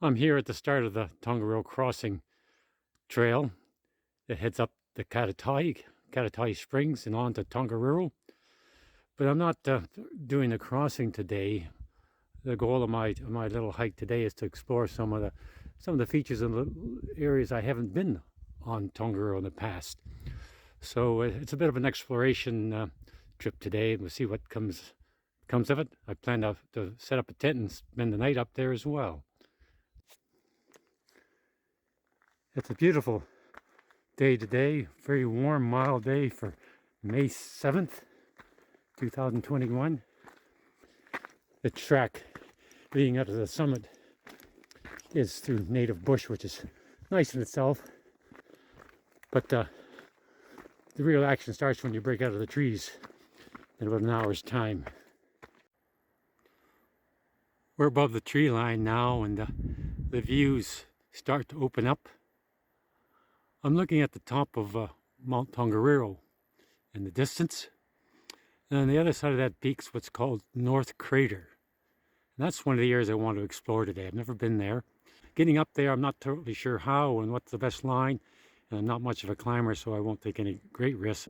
I'm here at the start of the Tongariro Crossing trail that heads up the Katatai Springs and on to Tongariro. But I'm not doing the crossing today. The goal of my little hike today is to explore some of the features and the areas I haven't been on Tongariro in the past. So it's a bit of an exploration trip today, and we'll see what comes of it. I plan to set up a tent and spend the night up there as well. It's a beautiful day today, very warm, mild day for May 7th, 2021. The track leading up to the summit is through native bush, which is nice in itself. But the real action starts when you break out of the trees in about an hour's time. We're above the tree line now, and the views start to open up. I'm looking at the top of Mount Tongariro in the distance. And on the other side of that peak's what's called North Crater. And that's one of the areas I want to explore today. I've never been there. Getting up there, I'm not totally sure how and what's the best line. And I'm not much of a climber, so I won't take any great risks.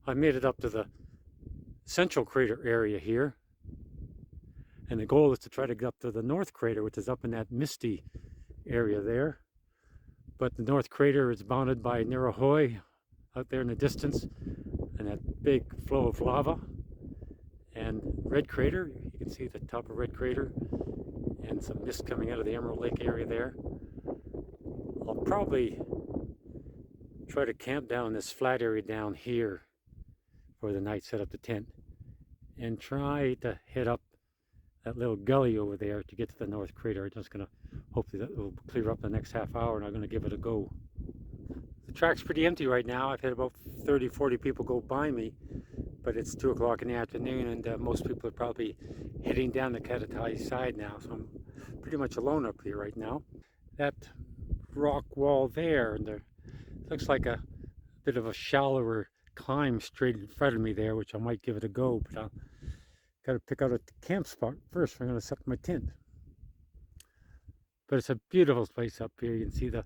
I made it up to the central crater area here. And the goal is to try to get up to the North Crater, which is up in that misty area there. But the North Crater is bounded by Nirahoe out there in the distance, and that big flow of lava. And Red Crater, you can see the top of Red Crater, and some mist coming out of the Emerald Lake area there. I'll probably try to camp down this flat area down here for the night, set up the tent, and try to head up that little gully over there to get to the North Crater. I'm just going to hopefully that will clear up the next half hour, and I'm going to give it a go. The track's pretty empty right now. I've had about 30-40 people go by me, but it's 2 o'clock in the afternoon, and most people are probably heading down the Katatai side now, so I'm pretty much alone up here right now. That rock wall there, and there looks like a bit of a shallower climb straight in front of me there, which I might give it a go, but I'll got to pick out a camp spot first. I'm going to set my tent. But it's a beautiful place up here. You can see the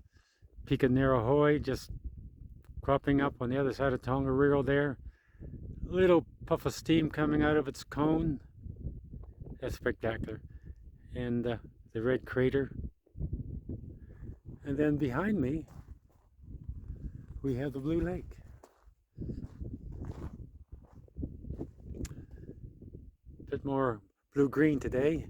peak of Nirahoe just cropping up on the other side of Tongariro there. A little puff of steam coming out of its cone. That's spectacular. And the Red Crater. And then behind me, we have the Blue Lake. A bit more blue-green today.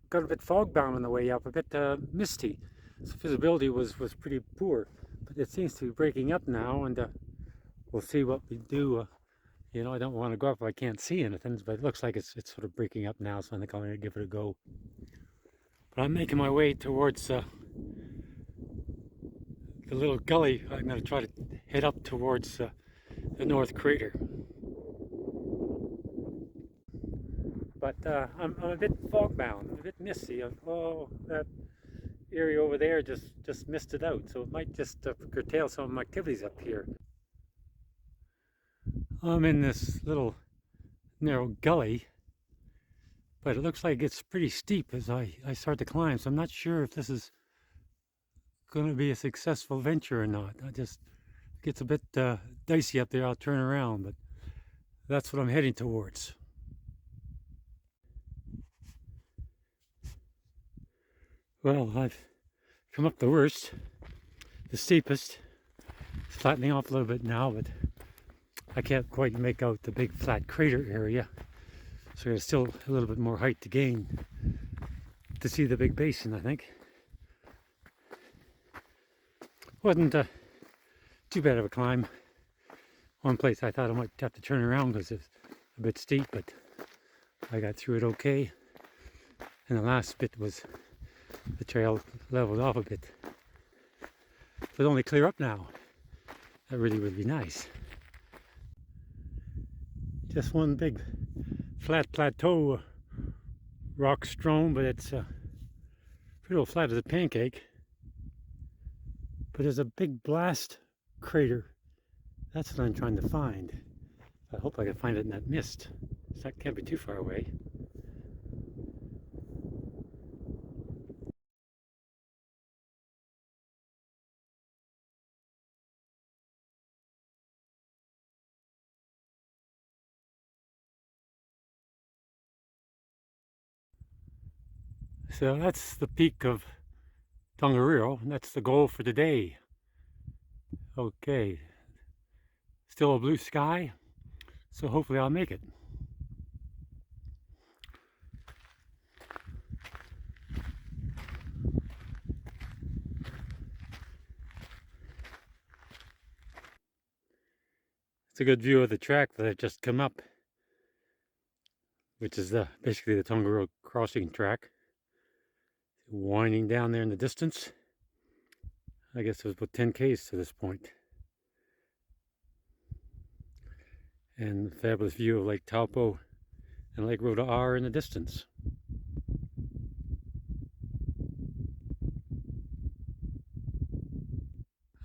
Got a bit fog-bound on the way up, a bit misty. So visibility was pretty poor, but it seems to be breaking up now, and we'll see what we do. You know, I don't want to go up if I can't see anything, but it looks like it's sort of breaking up now, so I think I'm going to give it a go. But I'm making my way towards the little gully. I'm going to try to head up towards the North Crater. But I'm a bit fog-bound, a bit misty. Oh, that area over there just misted out, so it might just curtail some of my activities up here. I'm in this little narrow gully, but it looks like it's pretty steep as I start to climb, so I'm not sure if this is going to be a successful venture or not. It gets a bit dicey up there. I'll turn around, but that's what I'm heading towards. Well, I've come up the worst, the steepest. It's flattening off a little bit now, but I can't quite make out the big flat crater area. So there's still a little bit more height to gain to see the big basin, I think. Wasn't too bad of a climb. One place I thought I might have to turn around because it's a bit steep, but I got through it okay. And the last bit was the trail leveled off a bit. If it only clear up now, that really would be nice. Just one big flat plateau rock strewn, but it's pretty flat as a pancake. But there's a big blast crater. That's what I'm trying to find. I hope I can find it in that mist. That can't be too far away. So that's the peak of Tongariro, and that's the goal for today. Okay, still a blue sky, so hopefully I'll make it. It's a good view of the track that I've just come up, which is basically the Tongariro Crossing track. Winding down there in the distance. I guess it was about 10 Ks to this point. And fabulous view of Lake Taupo and Lake Rhoda R in the distance.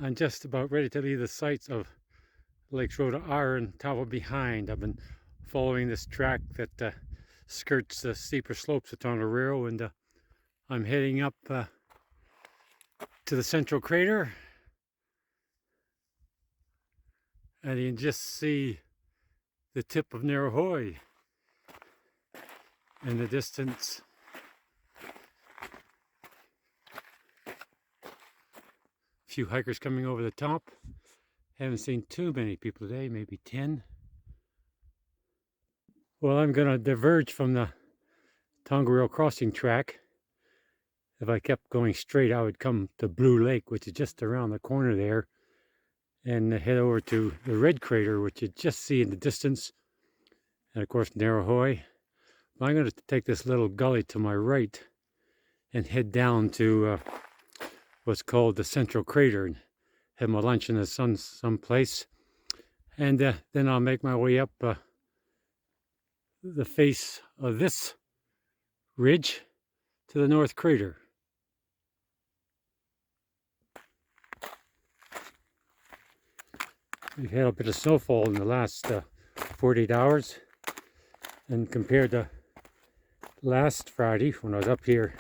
I'm just about ready to leave the sights of Lakes Rhoda R and Taupo behind. I've been following this track that skirts the steeper slopes of Tongariro, and I'm heading up to the central crater. And you can just see the tip of Narahoe in the distance. A few hikers coming over the top. Haven't seen too many people today, maybe 10. Well, I'm going to diverge from the Tongariro Crossing track. If I kept going straight, I would come to Blue Lake, which is just around the corner there, and head over to the Red Crater, which you just see in the distance, and of course Narahoe. But I'm going to take this little gully to my right and head down to what's called the Central Crater, and have my lunch in the sun someplace, and then I'll make my way up the face of this ridge to the North Crater. We've had a bit of snowfall in the last 48 hours, and compared to last Friday when I was up here,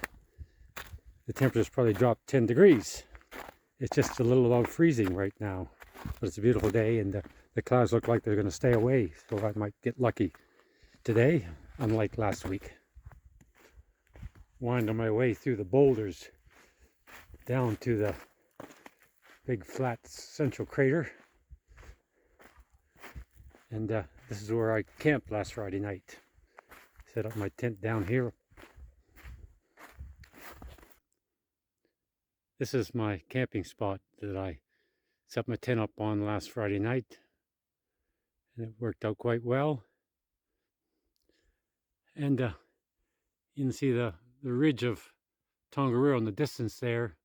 the temperature's probably dropped 10 degrees. It's just a little above freezing right now, but it's a beautiful day, and the clouds look like they're going to stay away, so I might get lucky today, unlike last week. Winding my way through the boulders down to the big flat central crater, and this is where I camped last Friday night. Set up my tent down here. This is my camping spot that I set my tent up on last Friday night, and it worked out quite well. And you can see the ridge of Tongariro in the distance there,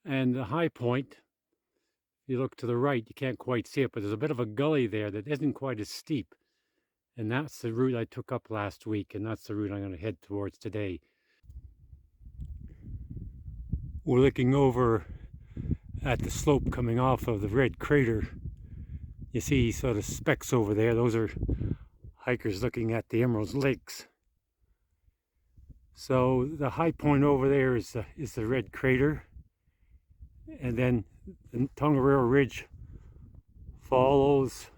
and the high point. If you look to the right, you can't quite see it, but there's a bit of a gully there that isn't quite as steep, and that's the route I took up last week, and that's the route I'm going to head towards today. We're looking over at the slope coming off of the Red Crater. You see sort of specks over there. Those are hikers looking at the Emerald Lakes. So the high point over there is the Red Crater, and then the Tongariro Ridge follows,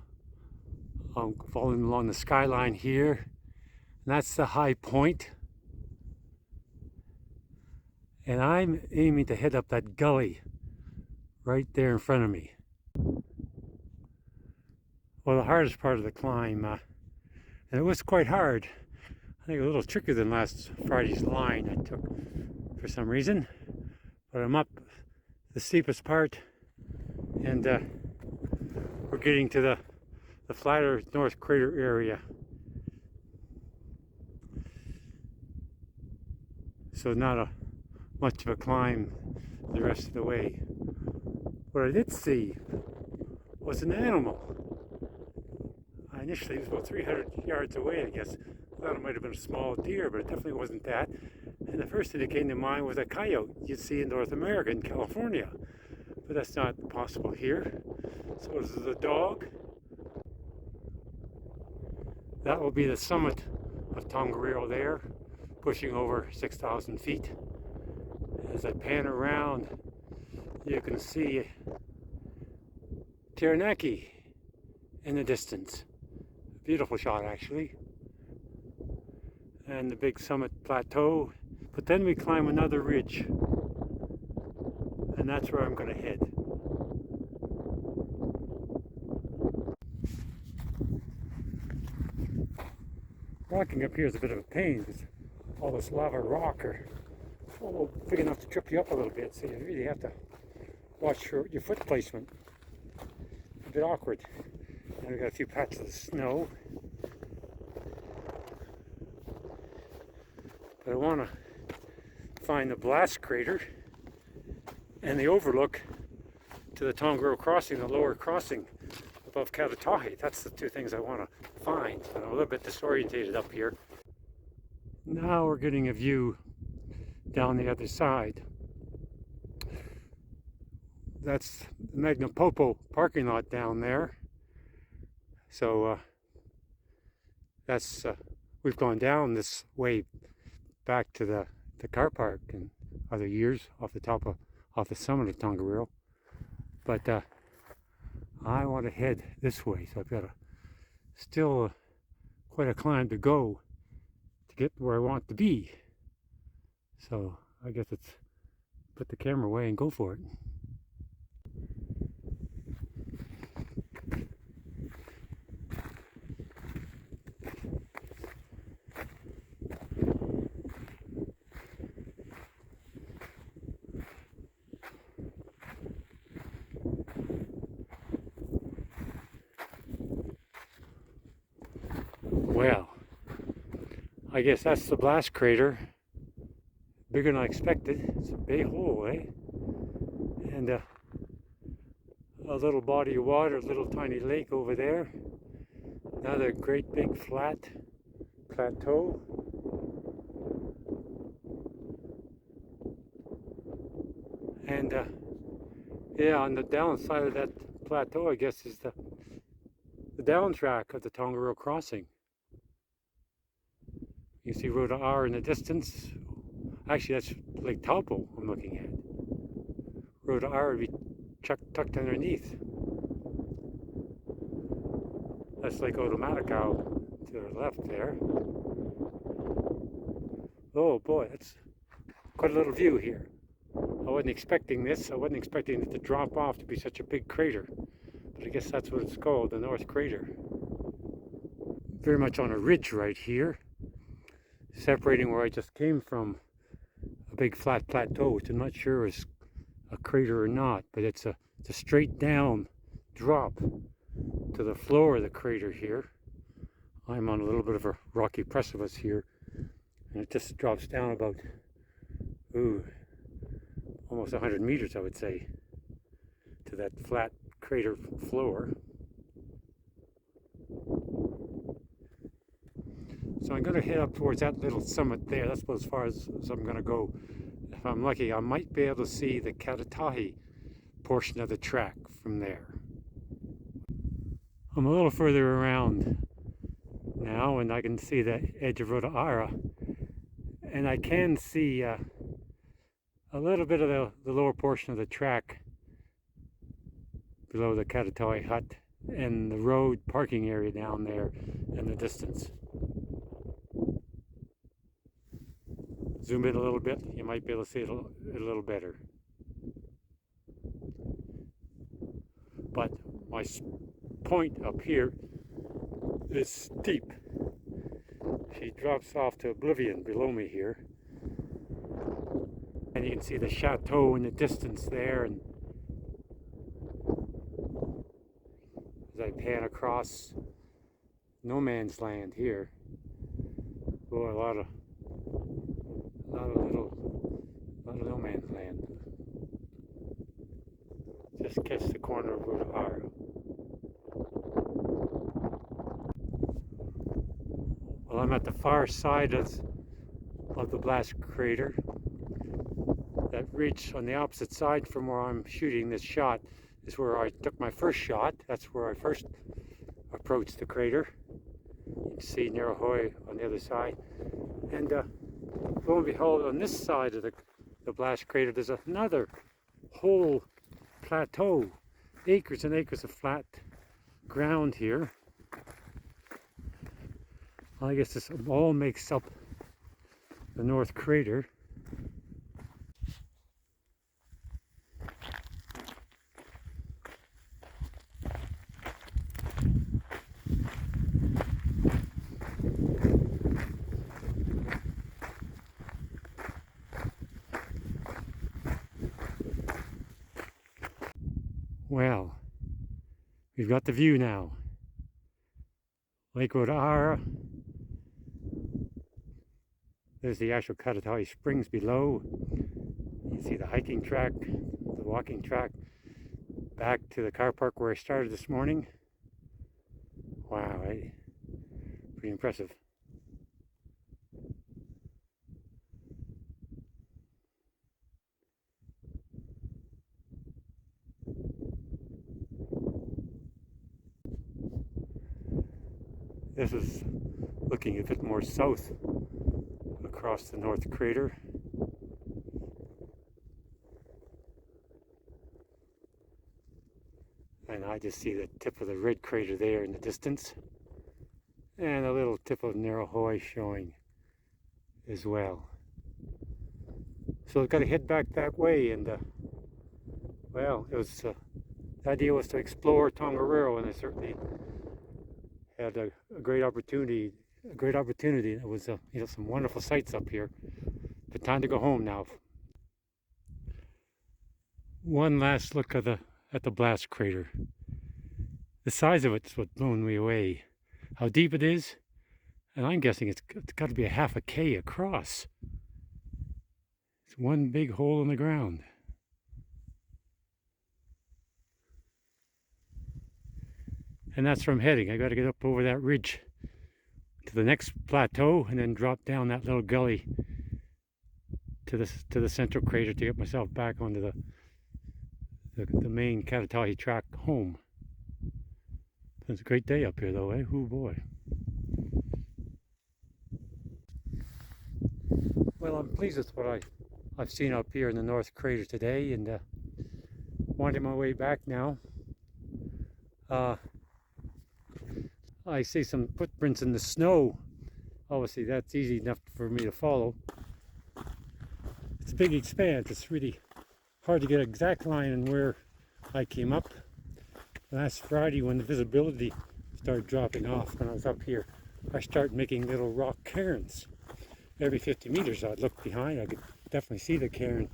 following along the skyline here, and that's the high point. And I'm aiming to head up that gully right there in front of me. Well, the hardest part of the climb, and it was quite hard, I think a little trickier than last Friday's line I took for some reason, but I'm up the steepest part, and we're getting to the flatter North Crater area. So not much of a climb the rest of the way. What I did see was an animal. Initially, it was about 300 yards away, I guess. I thought it might have been a small deer, but it definitely wasn't that. And the first thing that came to mind was a coyote you'd see in North America, in California. But that's not possible here. So this is a dog. That will be the summit of Tongariro there, pushing over 6,000 feet. As I pan around, you can see Taranaki in the distance. Beautiful shot, actually. And the big summit plateau But then we climb another ridge, and that's where I'm going to head. Walking up here is a bit of a pain because all this lava rock are big enough to trip you up a little bit, so you really have to watch your foot placement. A bit awkward. And we've got a few patches of snow. But I want to find the blast crater and the overlook to the Tongariro Crossing, the lower crossing above Katatahi. That's the two things I want to find. I'm a little bit disorientated up here. Now we're getting a view down the other side. That's the Magnapopo parking lot down there. So we've gone down this way back to the car park in other years off the summit of Tongariro. But I want to head this way, so I've got still quite a climb to go to get where I want to be. So I guess it's put the camera away and go for it. Well, I guess that's the blast crater. Bigger than I expected. It's a big hole, eh? And a little body of water, a little tiny lake over there. Another great big flat plateau. And yeah, on the downside of that plateau, I guess, is the down track of the Tongariro Crossing. You see Rota R in the distance. Actually, that's Lake Taupo I'm looking at. Rota R would be tucked underneath. That's Lake Otomaticao to the left there. Oh boy, that's quite a little view here. I wasn't expecting this. I wasn't expecting it to drop off to be such a big crater. But I guess that's what it's called, the North Crater. Very much on a ridge right here, separating where I just came from. A big flat plateau, which I'm not sure is a crater or not, but it's a straight down drop to the floor of the crater here. I'm on a little bit of a rocky precipice here, and it just drops down about almost 100 meters, I would say, to that flat crater floor. So I'm going to head up towards that little summit there. That's about as far as I'm going to go. If I'm lucky, I might be able to see the Katatahi portion of the track from there. I'm a little further around now, and I can see the edge of Rota Ara. And I can see a little bit of the lower portion of the track below the Katatahi hut and the road parking area down there in the distance. Zoom in a little bit, you might be able to see it a little better. But my point up here is steep. She drops off to oblivion below me here. And you can see the chateau in the distance there. And as I pan across no man's land here, boy, a lot of no man's land. Just catch the corner of Rota R. Well, I'm at the far side of the blast crater. That ridge on the opposite side from where I'm shooting this shot is where I took my first shot. That's where I first approached the crater. You can see Narahoe on the other side. And lo and behold, on this side of the blast crater, there's another whole plateau. Acres and acres of flat ground here. I guess this all makes up the North Crater. Well, we've got the view now. Lake Rodahara. There's the actual Karatali Springs below. You can see the hiking track, the walking track, back to the car park where I started this morning. Wow, pretty impressive. This is looking a bit more south across the North Crater. And I just see the tip of the red crater there in the distance. And a little tip of Narahoe showing as well. So I've got to head back that way, and well, it was the idea was to explore Tongariro, and I certainly had a great opportunity. It was some wonderful sights up here. But time to go home now. One last look at the blast crater. The size of it's what blown me away. How deep it is, and I'm guessing it's got to be a half a K across. It's one big hole in the ground. And that's where I'm heading. I got to get up over that ridge to the next plateau and then drop down that little gully to the central crater to get myself back onto the main Karatali track home. It's a great day up here though, eh? Oh boy. Well, I'm pleased with what I've seen up here in the North Crater today, and winding my way back now. I see some footprints in the snow. Obviously that's easy enough for me to follow. It's a big expanse. It's really hard to get an exact line on where I came up. Last Friday, when the visibility started dropping off when I was up here, I started making little rock cairns. Every 50 meters I'd look behind, I could definitely see the cairn.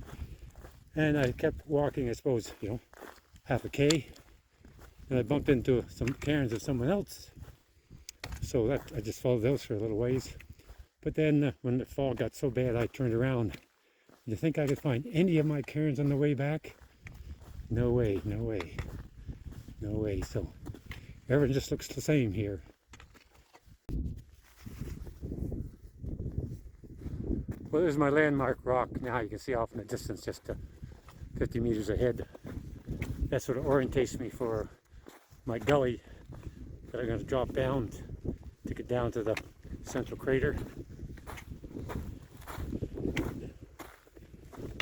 And I kept walking, I suppose, half a K. And I bumped into some cairns of someone else. So I just followed those for a little ways. But then when the fog got so bad, I turned around. Do you think I could find any of my cairns on the way back? No way, no way. No way. So everything just looks the same here. Well, there's my landmark rock now. You can see off in the distance, just 50 meters ahead. That sort of orientates me for my gully that I'm going to drop down to get down to the central crater.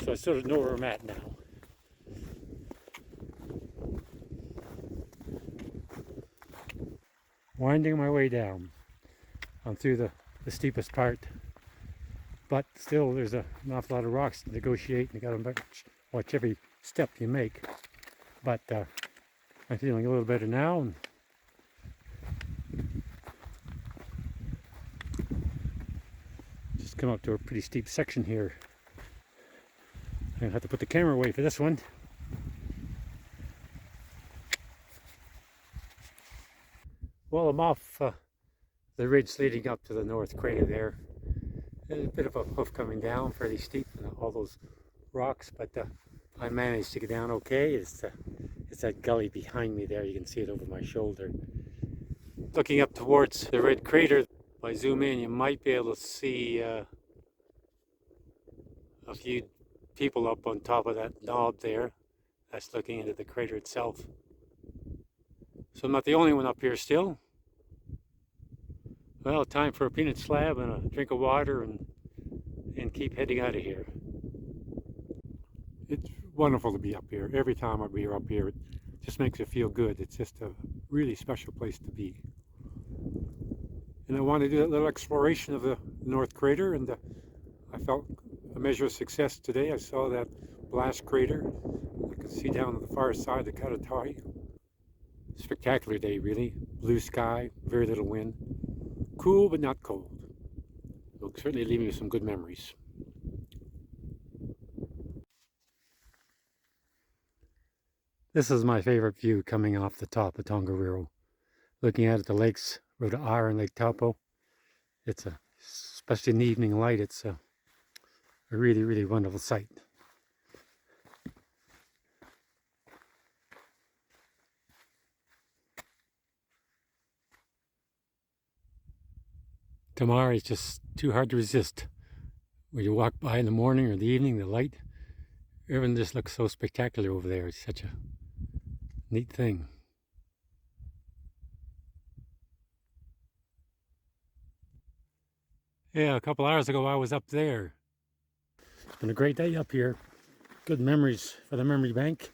So I sort of know where I'm at now. Winding my way down. I'm through the steepest part, but still there's an awful lot of rocks to negotiate, and you got to watch every step you make. But I'm feeling a little better now, and just come up to a pretty steep section here. I'm gonna have to put the camera away for this one. Well, I'm off the ridge leading up to the North Crater there. There's a bit of a hoof coming down, fairly steep, and all those rocks, but I managed to get down okay. It's that gully behind me there. You can see it over my shoulder. Looking up towards the red crater, if I zoom in, you might be able to see a few people up on top of that knob there. That's looking into the crater itself. So I'm not the only one up here still. Well, time for a peanut slab and a drink of water and keep heading out of here. It's wonderful to be up here. Every time I'll be up here, it just makes it feel good. It's just a really special place to be. And I wanted to do a little exploration of the North Crater, and I felt a measure of success today. I saw that blast crater. I could see down on the far side the Karatali. Spectacular day, really. Blue sky, very little wind. Cool, but not cold. It'll certainly leave me with some good memories. This is my favorite view coming off the top of Tongariro. Looking out at the lakes, Rota R and Lake Taupo. It's especially in the evening light, it's a really, really wonderful sight. Tamar is just too hard to resist. When you walk by in the morning or the evening, the light, everything just looks so spectacular over there. It's such a neat thing. Yeah, a couple hours ago I was up there. It's been a great day up here. Good memories for the memory bank.